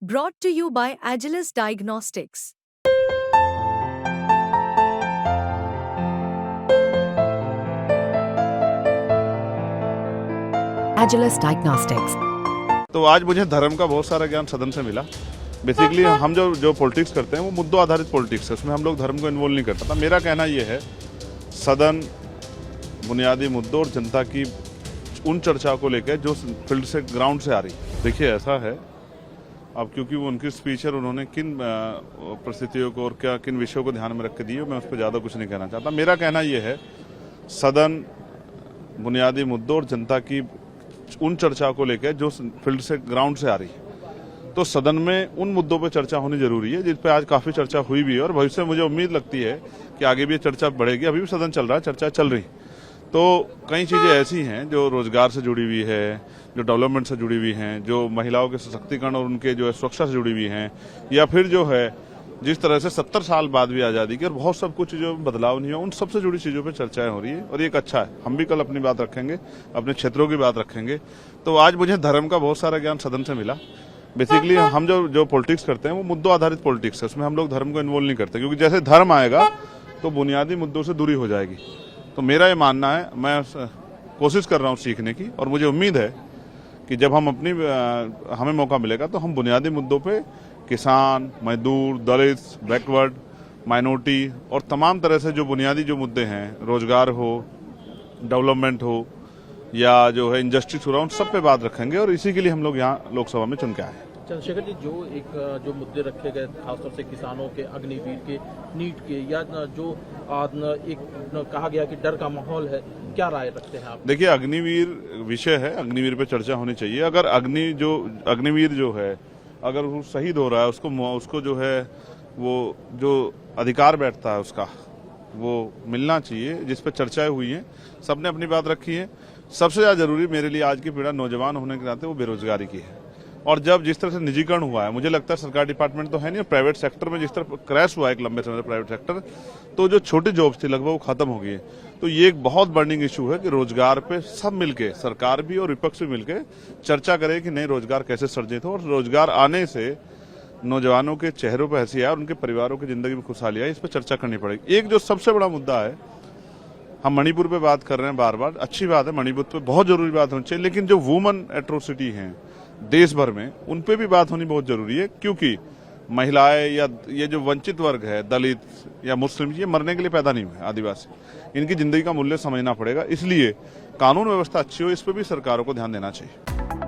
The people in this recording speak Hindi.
Brought to you by Agilus Diagnostics. Agilus Diagnostics. तो आज मुझे धर्म का बहुत सारा ज्ञान सदन से मिला। बेसिकली हम जो पॉलिटिक्स करते हैं वो मुद्दों आधारित पॉलिटिक्स है, उसमें हम लोग धर्म को इन्वॉल्व नहीं करते। तो मेरा कहना ये है, सदन बुनियादी मुद्दों और जनता की उन चर्चा को लेकर जो फील्ड से ग्राउंड से आ रही। देखिए ऐसा है, अब क्योंकि वो उनकी स्पीच है, उन्होंने किन परिस्थितियों को और क्या किन विषयों को ध्यान में रख के दिए, मैं उस पर ज़्यादा कुछ नहीं कहना चाहता। मेरा कहना ये है, सदन बुनियादी मुद्दों और जनता की उन चर्चा को लेकर जो फील्ड से ग्राउंड से आ रही है, तो सदन में उन मुद्दों पर चर्चा होनी जरूरी है, जिस पे आज काफ़ी चर्चा हुई भी है और भविष्य में मुझे उम्मीद लगती है कि आगे भी चर्चा बढ़ेगी। अभी भी सदन चल रहा है, चर्चा चल रही। तो कई चीज़ें ऐसी हैं जो रोजगार से जुड़ी हुई है, जो डेवलपमेंट से जुड़ी हुई हैं, जो महिलाओं के सशक्तिकरण और उनके जो है सुरक्षा से जुड़ी हुई हैं, या फिर जो है जिस तरह से 70 साल बाद भी आज़ादी की और बहुत सब कुछ जो बदलाव नहीं हुआ, उन सबसे जुड़ी चीज़ों पे चर्चाएं हो रही है और ये एक अच्छा है। हम भी कल अपनी बात रखेंगे, अपने क्षेत्रों की बात रखेंगे। तो आज मुझे धर्म का बहुत सारा ज्ञान सदन से मिला। बेसिकली हम जो पॉलिटिक्स करते हैं वो मुद्दों आधारित पॉलिटिक्स है, उसमें हम लोग धर्म को इन्वॉल्व नहीं करते, क्योंकि जैसे धर्म आएगा तो बुनियादी मुद्दों से दूरी हो जाएगी। तो मेरा ये मानना है, मैं कोशिश कर रहा हूँ सीखने की, और मुझे उम्मीद है कि जब हमें मौका मिलेगा तो हम बुनियादी मुद्दों पे किसान, मजदूर, दलित, बैकवर्ड, माइनॉरिटी और तमाम तरह से जो बुनियादी जो मुद्दे हैं, रोजगार हो, डेवलपमेंट हो, या जो है इंडस्ट्रीज हो रहा, उन सब पे बात रखेंगे। और इसी के लिए हम लोग यहाँ लोकसभा में चुन के आए हैं। चंद्रशेखर जी, जो मुद्दे रखे गए खासतौर से किसानों के, अग्निवीर के, नीट के, या जो कहा गया कि डर का माहौल है, क्या राय रखते हैं आप? देखिए, अग्निवीर विषय है, अग्निवीर पे चर्चा होनी चाहिए। अगर अग्निवीर जो है अगर वो शहीद हो रहा है, उसको जो है वो जो अधिकार बैठता है उसका वो मिलना चाहिए, जिस पे चर्चाएं हुई हैं, सबने अपनी बात रखी है। सबसे ज्यादा जरूरी मेरे लिए आज की पीड़ा नौजवान होने के नाते वो बेरोजगारी की है। और जब जिस तरह से निजीकरण हुआ है, मुझे लगता है सरकारी डिपार्टमेंट तो है नहीं, प्राइवेट सेक्टर में जिस तरह क्रैश हुआ है एक लंबे समय से प्राइवेट सेक्टर, तो जो छोटी जॉब्स थी लगभग वो खत्म हो गई है। तो ये एक बहुत बर्निंग इशू है कि रोजगार पे सब मिलके, सरकार भी और विपक्ष भी मिलके चर्चा करे कि नए रोजगार कैसे सृजित हो, और रोजगार आने से नौजवानों के चेहरों पर हंसी आए और उनके परिवारों की जिंदगी में खुशहाली आए। इस पर चर्चा करनी पड़ेगी। एक जो सबसे बड़ा मुद्दा है, हम मणिपुर पे बात कर रहे हैं बार बार, अच्छी बात है, मणिपुर पे बहुत जरूरी बात होनी चाहिए, लेकिन जो वुमन एट्रोसिटी है देश भर में, उन पे भी बात होनी बहुत जरूरी है, क्योंकि महिलाएं या ये जो वंचित वर्ग है, दलित या मुस्लिम, ये मरने के लिए पैदा नहीं हुए, आदिवासी, इनकी जिंदगी का मूल्य समझना पड़ेगा। इसलिए कानून व्यवस्था अच्छी हो, इस पर भी सरकारों को ध्यान देना चाहिए।